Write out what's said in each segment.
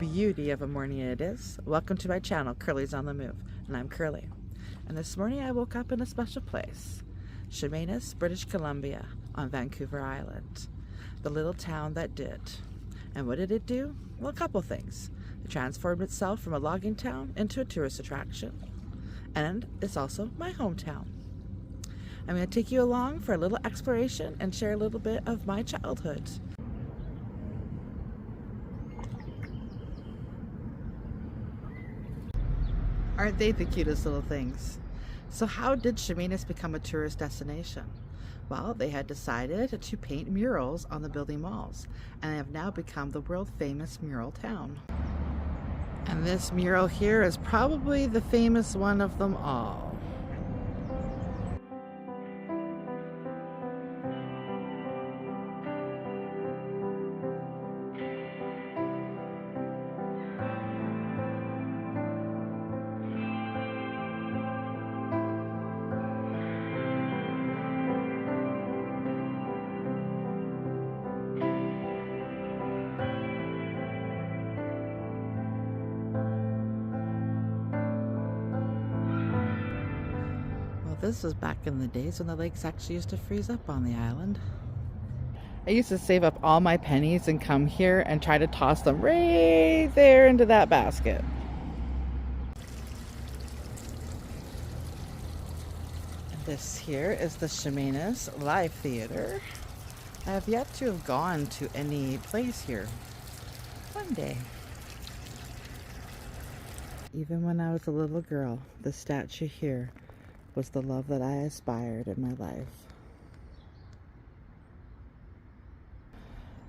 beauty of a morning it is. Welcome to my channel, Curly's on the Move, and I'm Curly. And this morning I woke up in a special place, Chemainus, British Columbia, on Vancouver Island, the little town that did. And what did it do? Well, a couple things. It transformed itself from a logging town into a tourist attraction, and it's also my hometown. I'm going to take you along for a little exploration and share a little bit of my childhood. Aren't they the cutest little things? So how did Chemainus become a tourist destination? Well, they had decided to paint murals on the building walls, and they have now become the world famous mural town. And this mural here is probably the famous one of them all. This was back in the days when the lakes actually used to freeze up on the island. I used to save up all my pennies and come here and try to toss them right there into that basket. And this here is the Chemainus Live Theater. I have yet to have gone to any place here. One day. Even when I was a little girl, the statue here was the love that I aspired in my life.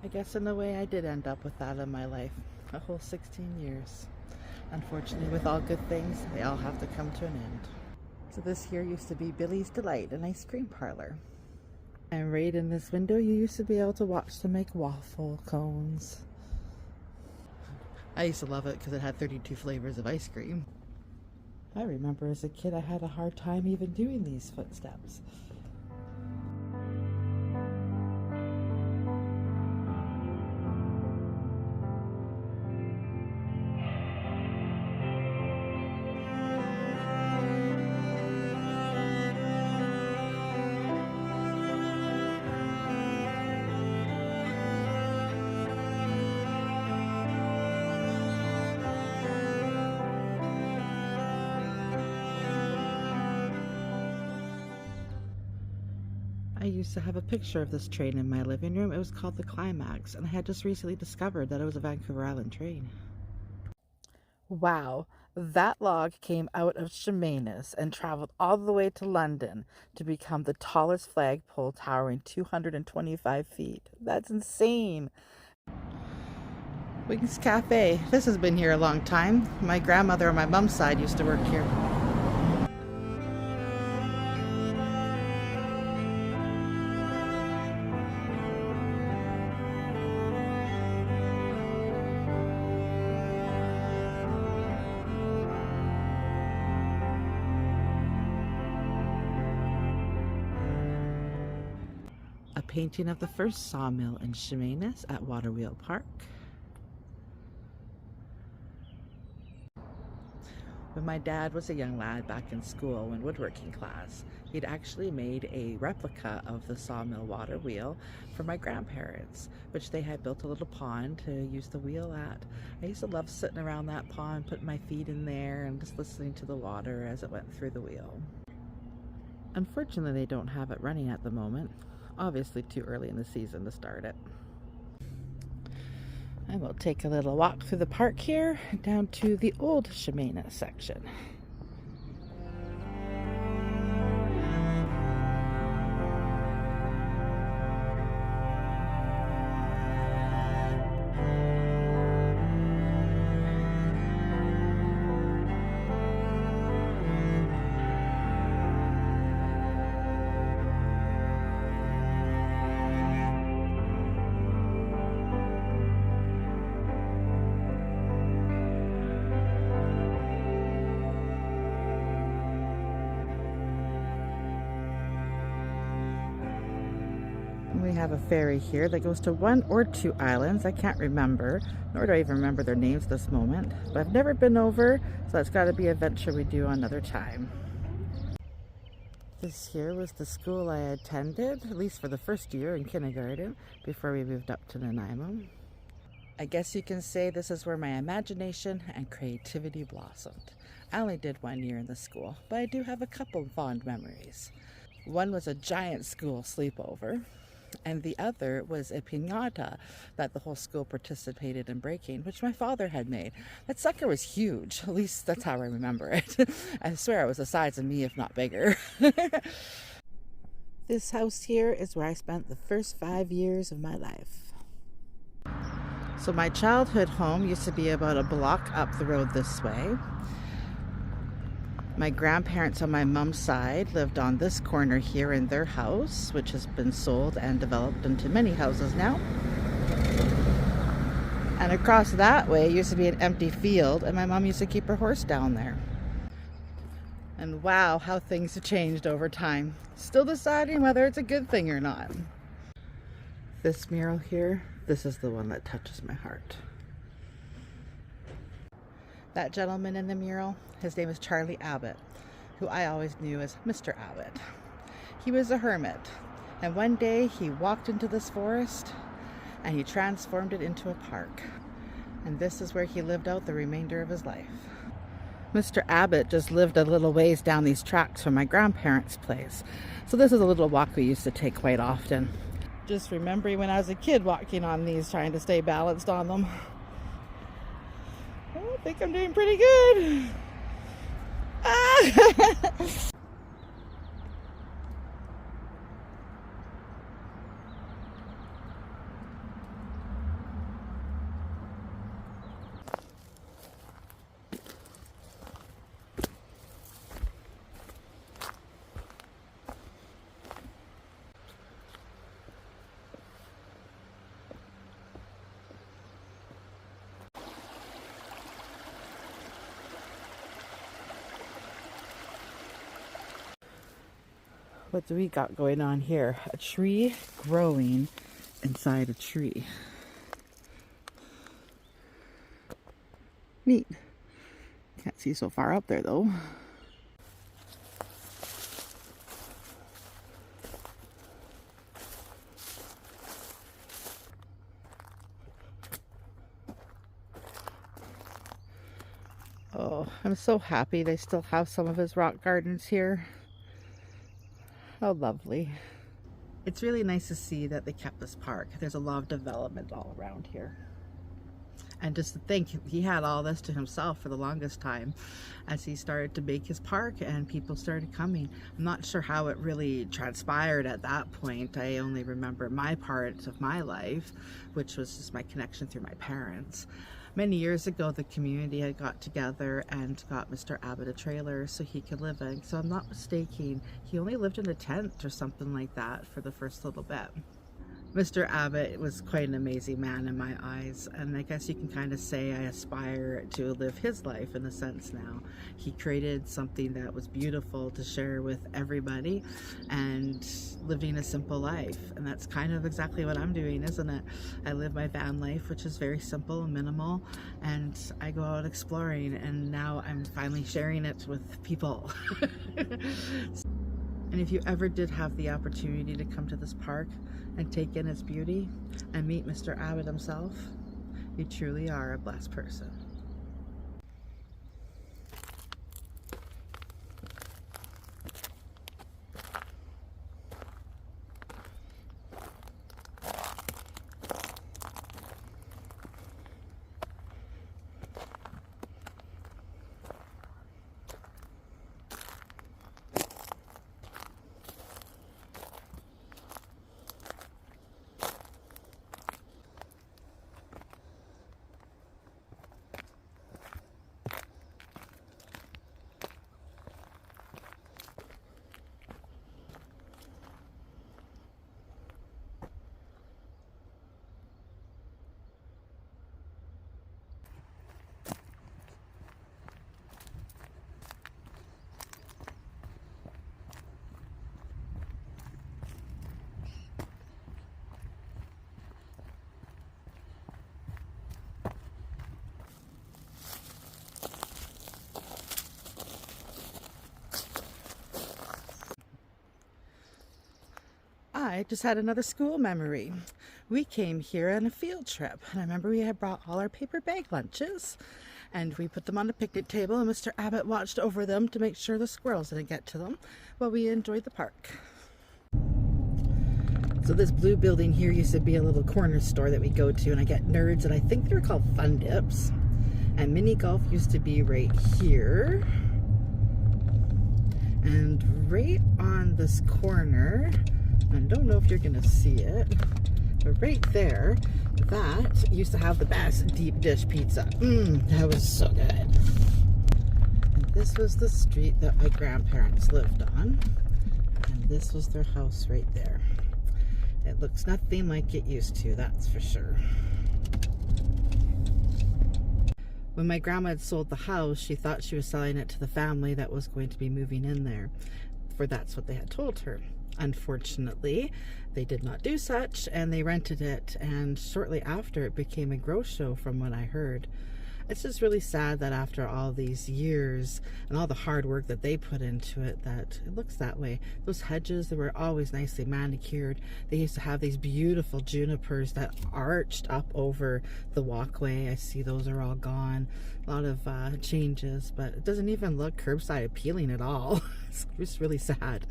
I guess in a way I did end up with that in my life, a whole 16 years. Unfortunately, with all good things, they all have to come to an end. So this here used to be Billy's Delight, an ice cream parlor. And right in this window, you used to be able to watch them make waffle cones. I used to love it because it had 32 flavors of ice cream. I remember as a kid I had a hard time even doing these footsteps. I used to have a picture of this train in my living room. It was called the Climax, and I had just recently discovered that it was a Vancouver Island train. Wow, that log came out of Chemainus and traveled all the way to London to become the tallest flagpole, towering 225 feet. That's insane. Wings Cafe. This has been here a long time. My grandmother on my mom's side used to work here. A painting of the first sawmill in Chemainus at Waterwheel Park. When my dad was a young lad back in school in woodworking class, he'd actually made a replica of the sawmill water wheel for my grandparents, which they had built a little pond to use the wheel at. I used to love sitting around that pond, putting my feet in there and just listening to the water as it went through the wheel. Unfortunately, they don't have it running at the moment. Obviously too early in the season to start it. I will take a little walk through the park here down to the old Chemainus section. We have a ferry here that goes to 1 or 2 islands. I can't remember, nor do I even remember their names this moment. But I've never been over, so that's got to be a venture we do another time. This here was the school I attended, at least for the first year in kindergarten, before we moved up to Nanaimo. I guess you can say this is where my imagination and creativity blossomed. I only did 1 year in the school, but I do have a couple fond memories. One was a giant school sleepover, and the other was a piñata that the whole school participated in breaking, which my father had made. That sucker was huge, at least that's how I remember it. I swear it was the size of me, if not bigger. This house here is where I spent the first 5 years of my life. So my childhood home used to be about a block up the road this way. My grandparents on my mom's side lived on this corner here in their house, which has been sold and developed into many houses now. And across that way used to be an empty field, and my mom used to keep her horse down there. And wow, how things have changed over time. Still deciding whether it's a good thing or not. This mural here, this is the one that touches my heart. That gentleman in the mural, his name is Charlie Abbott, who I always knew as Mr. Abbott. He was a hermit, and one day he walked into this forest and he transformed it into a park. And this is where he lived out the remainder of his life. Mr. Abbott just lived a little ways down these tracks from my grandparents' place. So this is a little walk we used to take quite often. Just remembering when I was a kid walking on these, trying to stay balanced on them. I think I'm doing pretty good. Ah! What do we got going on here? A tree growing inside a tree. Neat. Can't see so far up there though. Oh, I'm so happy they still have some of his rock gardens here. How lovely. It's really nice to see that they kept this park. There's a lot of development all around here. And just to think, he had all this to himself for the longest time as he started to make his park and people started coming. I'm not sure how it really transpired at that point. I only remember my part of my life, which was just my connection through my parents. Many years ago, the community had got together and got Mr. Abbott a trailer so he could live in. So I'm not mistaken, he only lived in a tent or something like that for the first little bit. Mr. Abbott was quite an amazing man in my eyes, and I guess you can kind of say I aspire to live his life in a sense now. He created something that was beautiful to share with everybody and living a simple life, and that's kind of exactly what I'm doing, isn't it? I live my van life, which is very simple and minimal, and I go out exploring, and now I'm finally sharing it with people. And if you ever did have the opportunity to come to this park and take in its beauty and meet Mr. Abbott himself, you truly are a blessed person. just had another school memory. We came here on a field trip, and I remember we had brought all our paper bag lunches, and we put them on a picnic table, and Mr. Abbott watched over them to make sure the squirrels didn't get to them while we enjoyed the park. So this blue building here used to be a little corner store that we go to, and I get nerds, and I think they were called Fun Dips. And mini golf used to be right here. And right on this corner, I don't know if you're gonna see it, but right there, that used to have the best deep dish pizza. That was so good. And this was the street that my grandparents lived on. And this was their house right there. It looks nothing like it used to, that's for sure. When my grandma had sold the house, she thought she was selling it to the family that was going to be moving in there, for that's what they had told her. Unfortunately, they did not do such, and they rented it, and shortly after it became a ghost show from what I heard. It's just really sad that after all these years and all the hard work that they put into it, that it looks that way. Those hedges, they were always nicely manicured. They used to have these beautiful junipers that arched up over the walkway. I see those are all gone. A lot of changes, but it doesn't even look curbside appealing at all. It's just really sad.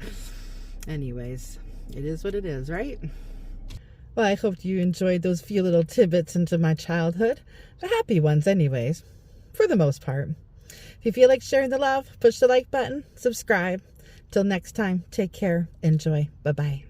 Anyways, it is what it is, right? Well, I hope you enjoyed those few little tidbits into my childhood. The happy ones anyways, for the most part. If you feel like sharing the love, push the like button, subscribe. Till next time, take care, enjoy, bye-bye.